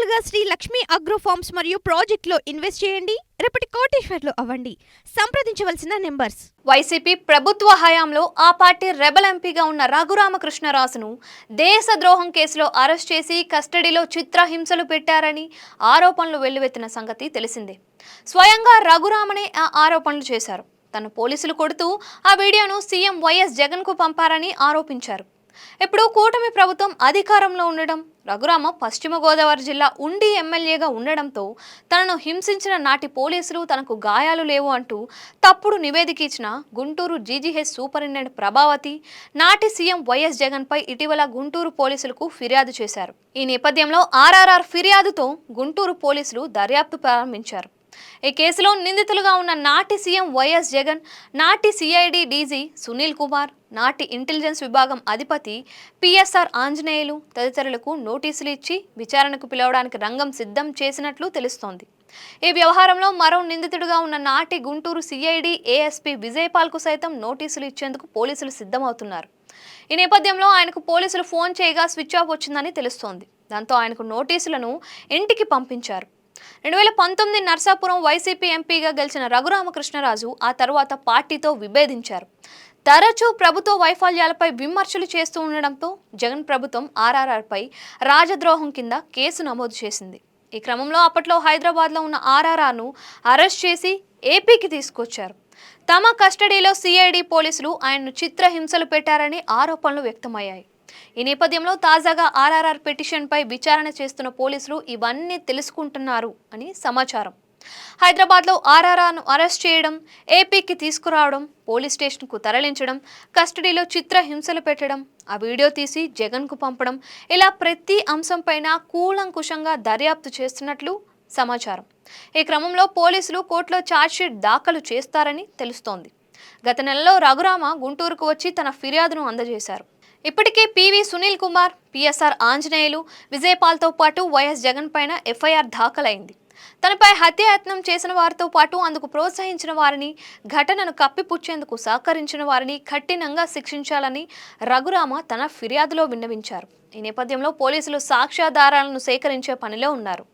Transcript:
త్వరగా Shri Lakshmi agro forms మరియు ప్రాజెక్టులో ఇన్వెస్ట్ చేయండి. రేపటి కోటీశ్వర్లు అవ్వండి. సంప్రదించవలసిన నెంబర్స్. వైసీపీ ప్రభుత్వ హయాంలో ఆ పార్టీ రెబల్ ఎంపీగా ఉన్న రఘురామకృష్ణరాజును దేశద్రోహం కేసులో అరెస్ట్ చేసి కస్టడీలో చిత్రహింసలు పెట్టారని ఆరోపణలు వెల్లువెత్తిన సంగతి తెలిసిందే. స్వయంగా రఘురామనే ఆ ఆరోపణలు చేశారు. తను పోలీసులు కొడుతూ ఆ వీడియోను సీఎం వైఎస్ జగన్కు పంపారని ఆరోపించారు. ఇప్పుడు కూటమి ప్రభుత్వం అధికారంలో ఉండడం, రఘురామ పశ్చిమ గోదావరి జిల్లా ఉండి ఎమ్మెల్యేగా ఉండడంతో తనను హింసించిన నాటి పోలీసులు తనకు గాయాలు లేవు అంటూ తప్పుడు నివేదిక ఇచ్చిన గుంటూరు జీజీహెచ్ సూపరింటెండెంట్ ప్రభావతి నాటి సీఎం వైఎస్ జగన్పై ఇటీవల గుంటూరు పోలీసులకు ఫిర్యాదు చేశారు. ఈ నేపథ్యంలో ఆర్ఆర్ఆర్ ఫిర్యాదుతో గుంటూరు పోలీసులు దర్యాప్తు ప్రారంభించారు. ఈ కేసులో నిందితులుగా ఉన్న నాటి సీఎం వైఎస్ జగన్, నాటి సిఐడి డీజీ సునీల్ కుమార్, నాటి ఇంటెలిజెన్స్ విభాగం అధిపతి పిఎస్ఆర్ ఆంజనేయులు తదితరులకు నోటీసులు ఇచ్చి విచారణకు పిలవడానికి రంగం సిద్ధం చేసినట్లు తెలుస్తోంది. ఈ వ్యవహారంలో మరో నిందితుడిగా ఉన్న నాటి గుంటూరు సిఐడి ఏఎస్పీ విజయపాల్కు సైతం నోటీసులు ఇచ్చేందుకు పోలీసులు సిద్ధమవుతున్నారు. ఈ నేపథ్యంలో ఆయనకు పోలీసులు ఫోన్ చేయగా స్విచ్ ఆఫ్ వచ్చిందని తెలుస్తోంది. దాంతో ఆయనకు నోటీసులను ఇంటికి పంపించారు. 2019 నర్సాపురం వైసీపీ ఎంపీగా గెలిచిన రఘురామకృష్ణరాజు ఆ తర్వాత పార్టీతో విభేదించారు. తరచూ ప్రభుత్వ వైఫల్యాలపై విమర్శలు చేస్తూ ఉండడంతో జగన్ ప్రభుత్వం ఆర్ఆర్ఆర్పై రాజద్రోహం కింద కేసు నమోదు చేసింది. ఈ క్రమంలో అప్పట్లో హైదరాబాద్లో ఉన్న ఆర్ఆర్ఆర్ను అరెస్ట్ చేసి ఏపీకి తీసుకొచ్చారు. తమ కస్టడీలో సిఐడి పోలీసులు ఆయన్ను చిత్రహింసలు పెట్టారని ఆరోపణలు వ్యక్తమయ్యాయి. ఈ నేపథ్యంలో తాజాగా ఆర్ఆర్ఆర్ పిటిషన్పై విచారణ చేస్తున్న పోలీసులు ఇవన్నీ తెలుసుకుంటున్నారు అని సమాచారం. హైదరాబాద్లో ఆర్ఆర్ఆర్ను అరెస్ట్ చేయడం, ఏపీకి తీసుకురావడం, పోలీస్ స్టేషన్కు తరలించడం, కస్టడీలో చిత్రహింసలు పెట్టడం, ఆ వీడియో తీసి జగన్కు పంపడం, ఇలా ప్రతి అంశంపైన కూలంకుషంగా దర్యాప్తు చేస్తున్నట్లు సమాచారం. ఈ క్రమంలో పోలీసులు కోర్టులో ఛార్జ్షీట్ దాఖలు చేస్తారని తెలుస్తోంది. గత నెలలో రఘురామ గుంటూరుకు వచ్చి తన ఫిర్యాదును అందజేశారు. ఇప్పటికే పివి సునీల్ కుమార్, పిఎస్ఆర్ ఆంజనేయులు, విజయపాల్తో పాటు వైఎస్ జగన్ పైన ఎఫ్ఐఆర్ దాఖలైంది. తనపై హత్యాయత్నం చేసిన వారితో పాటు అందుకు ప్రోత్సహించిన వారిని, ఘటనను కప్పిపుచ్చేందుకు సహకరించిన వారిని కఠినంగా శిక్షించాలని రఘురామ తన ఫిర్యాదులో విన్నవించారు. ఈ నేపథ్యంలో పోలీసులు సాక్ష్యాధారాలను సేకరించే పనిలో ఉన్నారు.